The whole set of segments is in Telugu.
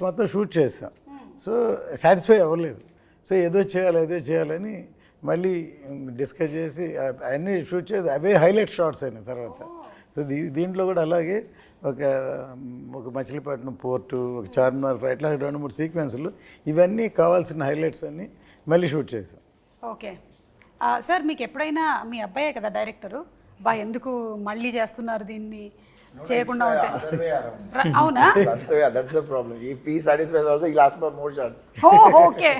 మొత్తం షూట్ చేసాం. సో సాటిస్ఫై అవ్వలేదు. సో ఏదో చేయాలని మళ్ళీ డిస్కస్ చేసి అన్నీ షూట్ చేసి అవే హైలైట్ షాట్స్ అయినాయి తర్వాత. సో దీంట్లో కూడా అలాగే ఒక మచిలీపట్నం పోర్టు, ఒక చార్మినార్ ఇట్లా 2-3 సీక్వెన్స్లు, ఇవన్నీ కావాల్సిన హైలైట్స్ అన్నీ మళ్ళీ షూట్ చేసాం. ఓకే సార్, మీకు ఎప్పుడైనా మీ అబ్బాయే కదా డైరెక్టరు, ఎందుకు మళ్ళీ చేస్తున్నారు దీన్ని చేయకుండా ఉంటే? అవునా? That's the problem. If he satisfies also, he'll ask for more shots. Okay.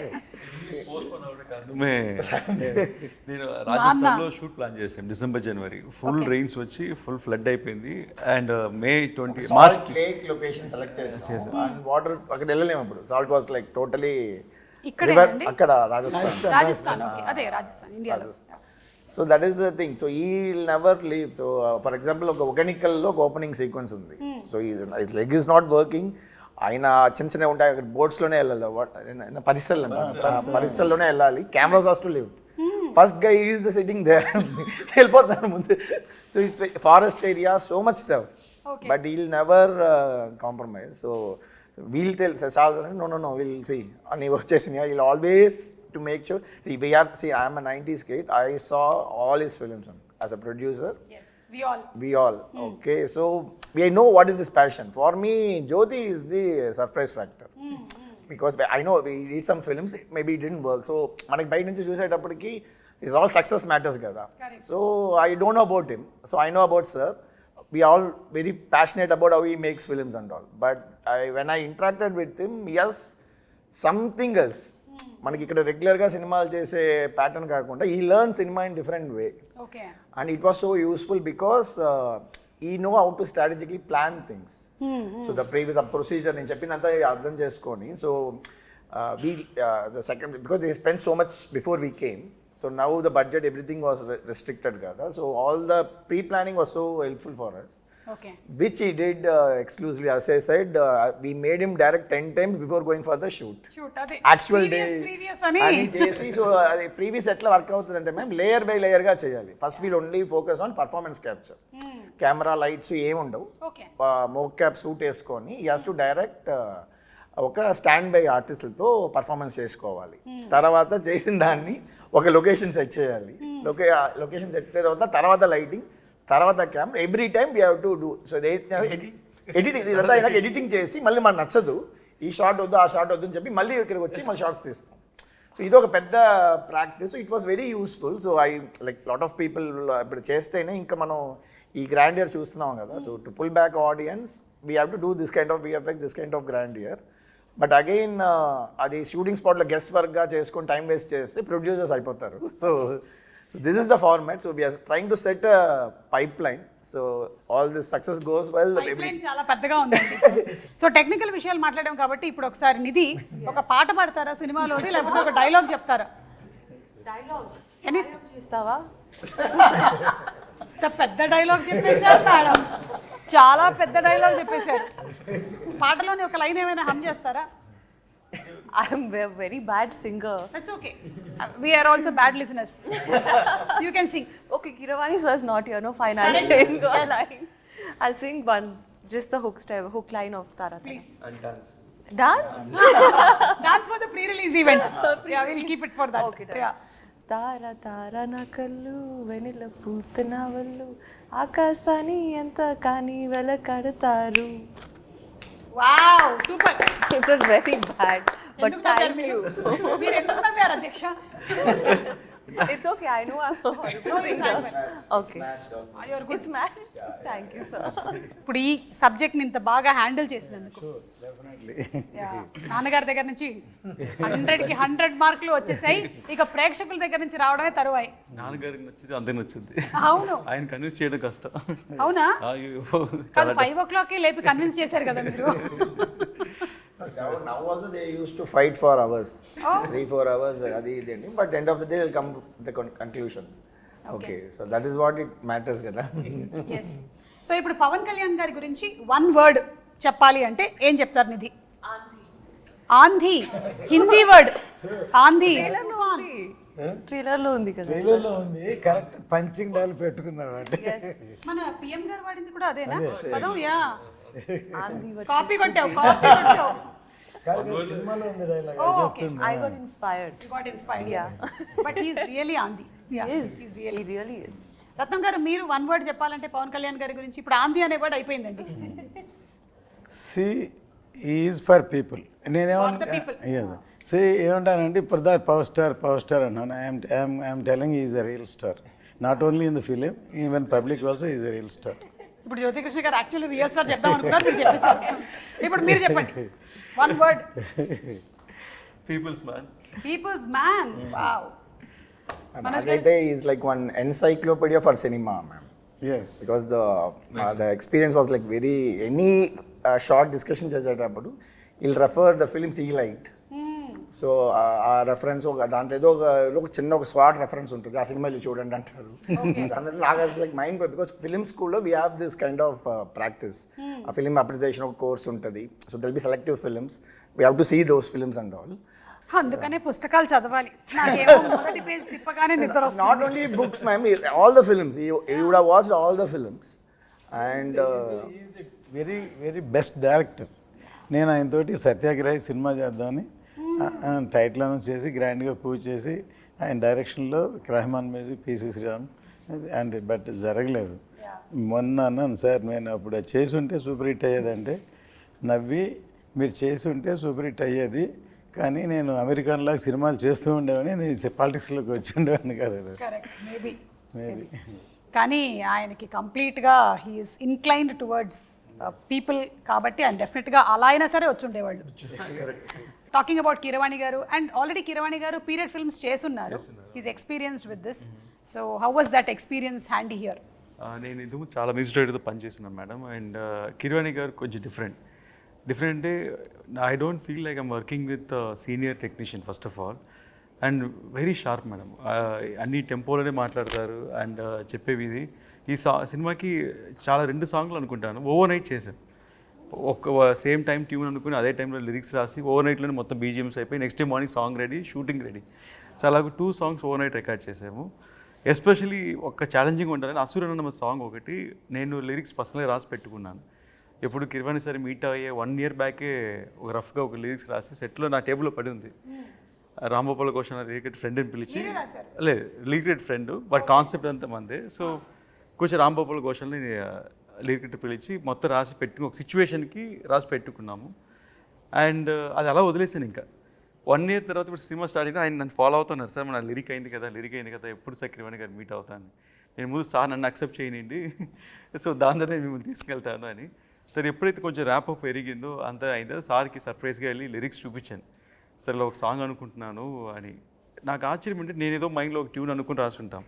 నేను రాజస్థాన్లో షూట్ ప్లాన్ చేశాను డిసెంబర్ జనవరి. ఫుల్ రెయిన్స్ వచ్చి ఫుల్ ఫ్లడ్ అయిపోయింది. And May 20 March lake location select చేసాం. అండ్ వాటర్ అక్కడ వెళ్ళలేము అప్పుడు. సాల్ట్ వాస్ లైక్ టోటలీ అక్కడ రాజస్థాన్, అదే రాజస్థాన్, ఇండియాలో. So that is the thing. So he will never leave. So for example ఒక ఒకెనికల్లో ఒక ఓపెనింగ్ సీక్వెన్స్ ఉంది. సో ఈ లెగ్ ఈజ్ నాట్ వర్కింగ్. ఆయన చిన్న ఉంటాయి అక్కడ, బోట్స్లోనే వెళ్ళాలి, పరిసల్లోనే వెళ్ళాలి. Cameras has to live. First guy is the sitting there, వెళ్ళిపోతాను ముందు. So it's forest area, so much tough, but he will never compromise. So we'll tell no, we'll see. And he వచ్చేసింది, he'll always to make sure. I am a 90s kid. I saw all his films as a producer. Yes, we all. Okay, so we know what is his passion. For me, Jyoti is the surprise factor. Because I know we did some films, maybe it didn't work. So మనకి బయట నుంచి చూసేటప్పటికి is all success matters కదా. So I don't know about him. So I know about sir. We are all very passionate about how he makes films and all. But when I interacted with him, yes, something else. మనకి ఇక్కడ రెగ్యులర్గా సినిమాలు చేసే ప్యాటర్న్ కాకుండా we learn cinema in different way. Okay. And it was so useful because we know how to strategically plan things. So the previous procedure నేను చెప్పినంత అర్థం చేసుకొని, so the second because they spend so much before we came. So now the budget, everything was restricted kada. So all the pre-planning was so helpful for us. Okay. Which he did exclusively. As I said, we made him direct 10 times before going for the shoot. Ade actual previous ani chesi. So previous etla work avutundante ma'am, layer by layer ga cheyali. First we'll only focus on performance capture. Camera lights em undavu. Okay. Mocap suit eskoni he has to direct ఒక స్టాండ్ బై ఆర్టిస్టులతో పర్ఫార్మెన్స్ చేసుకోవాలి. తర్వాత చేసిన దాన్ని ఒక లొకేషన్ సెట్ చేయాలి. లొకేషన్ సెట్ చేసిన తర్వాత లైటింగ్, తర్వాత camera, every time we have to do. So editing ఇదంతా అయినాక ఎడిటింగ్ చేసి మళ్ళీ మనకు నచ్చదు, ఈ షార్ట్ వద్దు ఆ షార్ట్ వద్దు అని చెప్పి మళ్ళీ ఇక్కడికి వచ్చి మళ్ళీ షార్ట్స్ తీస్తాం. సో ఇది ఒక పెద్ద practice. It was very useful. So I like lot of people ఇప్పుడు చేస్తేనే ఇంకా మనం ఈ గ్రాండియర్ చూస్తున్నాం కదా. So to pull back audience we have to do this kind of VFX, this kind of grandeur. But again అది షూటింగ్ స్పాట్లో గెస్ట్ వర్క్గా చేసుకొని టైం వేస్ట్ చేస్తే ప్రొడ్యూసర్స్ అయిపోతారు. So this is the format. So we are trying to set a pipeline. So all this success goes well. చాలా పెద్దగా ఉందండి. సో టెక్నికల్ విషయాలు మాట్లాడాం కాబట్టి ఇప్పుడు ఒకసారి నిధి ఒక పాట పాడతారా సినిమాలోది, లేకపోతే ఒక డైలాగ్ చెప్తారా? డైలాగ్ చేస్తావా? పెద్ద డైలాగ్ చెప్పేశారు మేడం, చాలా పెద్ద డైలాగ్ చెప్పేశారు. పాటలోని ఒక లైన్ ఏమైనా హమ్ చేస్తారా? I'm a very bad singer. That's okay. We are also bad listeners. You can sing. Okay, Kiravani sir is not here. No, fine. I'll sing a line. I'll sing one, just the hook line of Tara. Please. And dance. Dance? Dance for the pre-release event. Yeah, we'll keep it for that. Okay, done. Yeah. తార తార నా కళ్ళు వెనిల పూతన వల్లు ఆకాశాన్ని ఎంత కానీ వెలకడతారు. Wow, super. It was very bad, but thank you. మీరు ఎందుకు నవ్వారు అధ్యక్ష? It's okay, I know I'm a horrible singer. Okay. You're good. It's matched. Thank you, sir. ఇప్పుడు ఈ సబ్జెక్ట్ని ఇంత బాగా హ్యాండిల్ చేసినందుకు నాన్నగారి దగ్గర నుంచి 100కి 100 మార్కులు వచ్చేసాయి. ఇక ప్రేక్షకుల దగ్గర నుంచి రావడమే తరువాయి. నాన్నగారికి నచ్చింది అందరికి నచ్చింది. అవును, ఆయన కన్విన్స్ చేయడం కష్టం. అవునా? కాదు, 5 o'clock లేపి కన్విన్స్ చేశారు కదా మీరు. Now also they used to fight for hours, 3-4 hours adi ideni, but end of the day will come the conclusion. Okay, so that is what it matters kada. Yes. So ఇప్పుడు పవన్ కళ్యాణ్ గారి గురించి 1 word చెప్పాలి అంటే ఏం చెప్తారు నిధి? ఆంధీ. హిందీ వర్డ్ ఆంధీ. ట్రైలర్ లో ఉంది కదా. ట్రైలర్ లో ఉంది, కరెక్ట్ పంచింగ్ డైల్ పెట్టుకున్నారు అంటే. మన పిఎం గారు వాడింది కూడా అదేనా పదం? యా, ఆంధీ కాపీ కొట్టావు. సినిమాలో ఉంది dialogue Oh, okay. I got inspired. You got inspired, yes. But he is really Andhi. Yeah, He is. he's really. He really is. రత్నం గారు మీరు వన్ వర్డ్ చెప్పాలంటే పవన్ కళ్యాణ్ గారి గురించి ఇప్పుడు ఆంధీ అనే వర్డ్ అయిపోయిందండి. See is for people For the people. See ఏమంటానంటే ఇప్పుడు దా పవర్ స్టార్ అన్నాను. I'm telling is a real star, not only in the film, even public also is a real star. ఇప్పుడు జ్యోతికృష్ణ గారు యాక్చువల్లీ రియల్ స్టార్ చెప్దాం అనుకున్నారు, మీరు చెప్పేశారు. ఇప్పుడు మీరు చెప్పండి one word. Peoples man. Peoples man. Wow. నాకైతే is like one encyclopedia for cinema ma'am. Yes because the experience was like very any short discussion చేసేటప్పుడు విల్ రెఫర్ ద ఫిలిమ్స్ ఈ లైట్. సో ఆ రెఫరెన్స్ ఒక దాంట్లో ఏదో ఒక చిన్న ఒక స్వాట్ రెఫరెన్స్ ఉంటుంది, ఆ సినిమాలు చూడండి అంటారు. దాంట్లో నాకు అది లైక్ మైండ్, బికాస్ ఫిలిం స్కూల్లో we have this kind of practice. ఆ ఫిలిం అప్రిసియేషన్ ఒక కోర్స్ ఉంటుంది. So they'll be selective films, we have to see those films and all. అందుకనే పుస్తకాలు చదవాలి. నాకేమో మొదటి పేజ్ తిప్పగానే నిద్ర వస్తుంది. Not only books, ma'am, all the films. You would have watched all the films. And very very best director. నేను ఆయనతోటి సత్యాగ్రహి సినిమా చేద్దామని టైటిల్ అనౌన్స్ చేసి గ్రాండ్గా పూజ చేసి ఆయన డైరెక్షన్లో Rahman music, PC Sriram and but జరగలేదు. మొన్న అన్నాను సార్, నేను అప్పుడు అది చేసి ఉంటే సూపర్ హిట్ అయ్యేదంటే నవ్వి, మీరు చేసి ఉంటే సూపర్ హిట్ అయ్యేది, కానీ నేను అమెరికన్లాగా సినిమాలు చేస్తూ ఉండేవాడిని, నేను పాలిటిక్స్లోకి వచ్చి ఉండేవాడిని కదా. Correct, maybe. మేబీ కానీ ఆయనకి కంప్లీట్గా హీఈస్ ఇన్క్లైన్డ్ టువర్డ్స్ పీపుల్ కాబట్టి ఆయన డెఫినెట్గా అలా అయినా సరే వచ్చి ఉండేవాళ్ళు. టాకింగ్ అబౌట్ కీరవాణి గారు, and already Keeravani garu period films చేస్తున్నారు. He's experienced with this. So how was that experience handy here? నేను ఇందుకు చాలా మ్యూజిక్ డైరెక్టర్తో పనిచేస్తున్నాను మేడం. అండ్ కిరవాణి గారు కొంచెం డిఫరెంట్ అంటే I don't feel like I'm working with senior technician first of all. And very sharp madam, అన్ని టెంపోలోనే మాట్లాడతారు. అండ్ చెప్పేవి ఇది ఈ సినిమాకి చాలా 2 సాంగ్లు అనుకుంటాను ఓవర్ నైట్ చేశాను. ఒక సేమ్ టైం ట్యూన్ అనుకుని అదే టైంలో లిరిక్స్ రాసి ఓవర్ నైట్లోనే మొత్తం బీజిఎమ్స్ అయిపోయి next day morning song ready, shooting ready. So అలాగ 2 సాంగ్స్ ఓవర్ నైట్ రికార్డ్ చేసాము. ఎస్పెషలీ ఒక ఛాలెంజింగ్ ఉంటుందని అసురన్న సాంగ్ ఒకటి నేను లిరిక్స్ పర్సనల్గా రాసి పెట్టుకున్నాను. ఎప్పుడు కిరవాణి సరే మీట్ అయ్యే 1 year బ్యాకే ఒక రఫ్గా ఒక లిరిక్స్ రాసి సెట్లో నా టేబుల్లో పడి ఉంది. రాంగోపాల్ ఘోష్ అన్న లిరికెట్ ఫ్రెండ్ని పిలిచి, లేదు లిరికెట్ ఫ్రెండ్ బట్ కాన్సెప్ట్ అంతా మందే. సో కొంచెం రాంగోపాల్ ఘోష్ని లిరికెట్ పిలిచి మొత్తం రాసి పెట్టుకుని ఒక సిచ్యువేషన్కి రాసి పెట్టుకున్నాము. అండ్ అది అలా వదిలేసాను. ఇంకా 1 year తర్వాత ఇప్పుడు సినిమా స్టార్ట్ అయితే ఆయన నన్ను ఫాలో అవుతున్నారు. సార్ మన లిరిక్ అయింది కదా ఎప్పుడు సార్ కిరవాణి గారు మీట్ అవుతాను. నేను ముందు సార్ నన్ను అక్సెప్ట్ చేయనండి, సో దాని ద్వారా నేను మిమ్మల్ని తీసుకెళ్తాను అని. సరే ఎప్పుడైతే కొంచెం ర్యాప్ అప్ పెరిగిందో అంతా అయిందో సార్కి సర్ప్రైజ్గా వెళ్ళి లిరిక్స్ చూపించాను. సరే ఒక సాంగ్ అనుకుంటున్నాను అని. నాకు ఆశ్చర్యం అంటే నేను ఏదో మైండ్లో ఒక ట్యూన్ అనుకుని రాసుంటాం,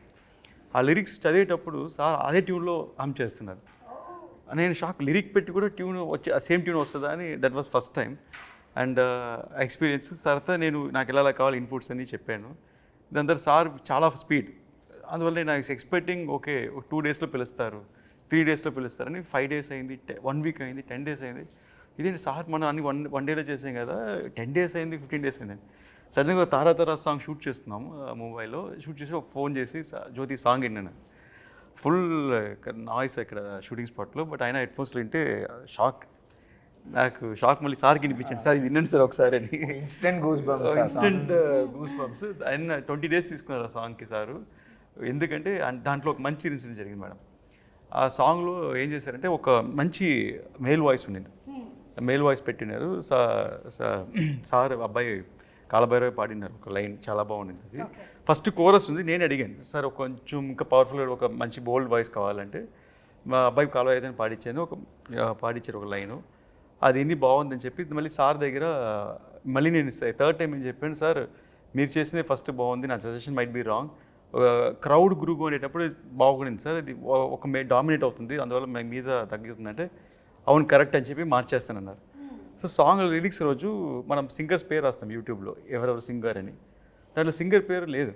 ఆ లిరిక్స్ చదివేటప్పుడు సార్ అదే ట్యూన్లో హమ్ చేస్తున్నారు. నేను షాక్, లిరిక్ పెట్టి కూడా ట్యూన్ వచ్చి సేమ్ ట్యూన్ వస్తుందా అని. That was first time. And experience తర్వాత నేను నాకు ఎలా కావాలి ఇన్పుట్స్ అని చెప్పాను. దాని తర్వాత సార్ చాలా స్పీడ్, అందువల్ల నేను ఎక్స్పెక్టింగ్ ఓకే 2 daysలో పిలుస్తారు, 3 daysలో పిలుస్తారని. 5 days అయింది, 1 week అయింది, 10 days అయింది. ఇదేంటి సార్ మనం అన్ని వన్ డేలో చేసాం కదా, 10 days అయింది, 15 days అయిందండి. సడన్గా తారా సాంగ్ షూట్ చేస్తున్నాము ముంబైలో. షూట్ చేసి ఒక ఫోన్ చేసి జ్యోతి సాంగ్ విన్నాను. ఫుల్ నాయిస్ ఇక్కడ షూటింగ్ స్పాట్లో, బట్ ఆయన హెడ్ఫోన్స్లో వింటే నాకు షాక్. మళ్ళీ సార్కి వినిపించాను, సార్ ఇది వినండి సార్ ఒకసారి అని. Instant goose bumps. ఆయన 20 days తీసుకున్నారు ఆ సాంగ్కి సారు. ఎందుకంటే దాంట్లో ఒక మంచి ఇన్సిడెంట్ జరిగింది మేడం. ఆ సాంగ్లో ఏం చేశారంటే ఒక మంచి మేల్ వాయిస్ ఉండింది, మేల్ వాయిస్ పెట్టినారు. సార్ అబ్బాయి కాలభైరవి పాడినారు ఒక లైన్, చాలా బాగుండింది అది. ఫస్ట్ కోరస్ ఉంది. నేను అడిగాను సార్ కొంచెం ఇంకా పవర్ఫుల్గా ఒక మంచి బోల్డ్ వాయిస్ కావాలంటే, మా అబ్బాయి కాలభైరవి పాడించాను, పాడించారు ఒక లైను. అది ఎన్ని బాగుందని చెప్పి మళ్ళీ సార్ దగ్గర మళ్ళీ నేను 3rd time ఏం చెప్పాను, సార్ మీరు చేసిందే ఫస్ట్ బాగుంది, నా suggestion might be wrong, crowd group అనేటప్పుడు బాగుండింది సార్, ఇది ఒక డామినేట్ అవుతుంది, అందువల్ల మీ మీద తగ్గుతుందంటే అవును కరెక్ట్ అని చెప్పి మార్చేస్తానన్నారు. సో సాంగ్ లిరిక్స్ రోజు మనం సింగర్స్ పేరు రాస్తాం యూట్యూబ్లో, ఎవరెవరు సింగర్ అని. దాంట్లో సింగర్ పేరు లేదు,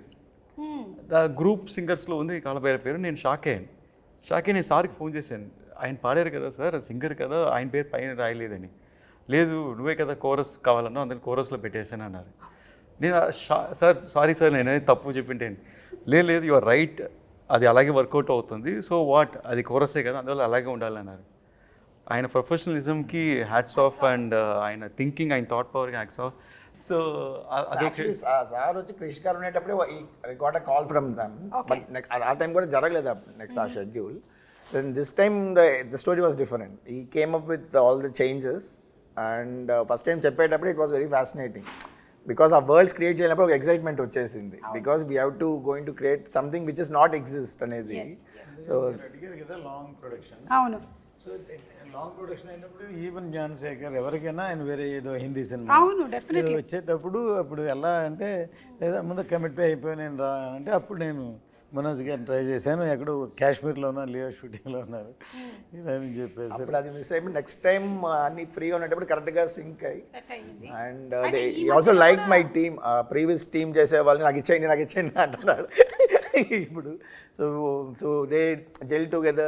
గ్రూప్ సింగర్స్లో ఉంది కాలభైరవి పేరు. నేను షాక్ అయ్యి నేను సార్కి ఫోన్ చేశాను, ఆయన పాడారు కదా సార్, సింగర్ కదా, ఆయన పేరు పైన రాయలేదని. లేదు నువ్వే కదా కోరస్ కావాలన్నా, అందుకని కోరస్లో పెట్టేశాను అన్నారు. నేను సార్ సారీ సార్ నేనేది తప్పు చెప్పింటాను. లేదు యువర్ రైట్, అది అలాగే వర్కౌట్ అవుతుంది, సో వాట్ అది కోరసే కదా, అందువల్ల అలాగే ఉండాలన్నారు. ఆయన ప్రొఫెషనలిజంకి హ్యాట్స్ ఆఫ్ అండ్ ఆయన థింకింగ్, ఆయన థాట్ పవర్కి హ్యాట్స్ ఆఫ్. సో అదొక సార్ వచ్చి క్రిష్ గారు ఉండేటప్పుడే got a call from them, but ఆ టైం కూడా జరగలేదు నెక్స్ట్ ఆ schedule. Then this time the story was different. He came up with all the changes and first time చెప్పేటప్పుడు it was very fascinating because ఆ వరల్డ్స్ క్రియేట్ చేసినప్పుడు ఒక ఎక్సైట్మెంట్ వచ్చేసింది because we have to going to create something which is not exist అనేది. సో అడిగారు కదా లాంగ్ ప్రొడక్షన్. అవును, సో లాంగ్ ప్రొడక్షన్ అయినప్పుడు ఈవెన్ జ్ఞానశేఖర్ ఎవరికైనా ఆయన వేరే ఏదో హిందీ సినిమా అవును, డెఫినెట్లీ వచ్చేటప్పుడు అప్పుడు ఎలా అంటే లేదా ముందు కమిట్ అయిపోయి నేను రా అంటే అప్పుడు నేను మనోజ్ గారిని ట్రై చేశాను. ఎక్కడో కాశ్మీర్లో ఉన్నారు, లియో షూటింగ్లో ఉన్నారు ఇలా అని చెప్పేసి అప్పుడు అది మిస్ అయిపోయి నెక్స్ట్ టైం అన్ని ఫ్రీగా ఉన్నప్పుడు కరెక్ట్గా సింక్ అయ్యి సెట్ అయ్యింది. And they also like my team, previous team చేసే వాళ్ళని నాకు ఇచ్చేయండి అంటున్నారు ఇప్పుడు. So they gel together.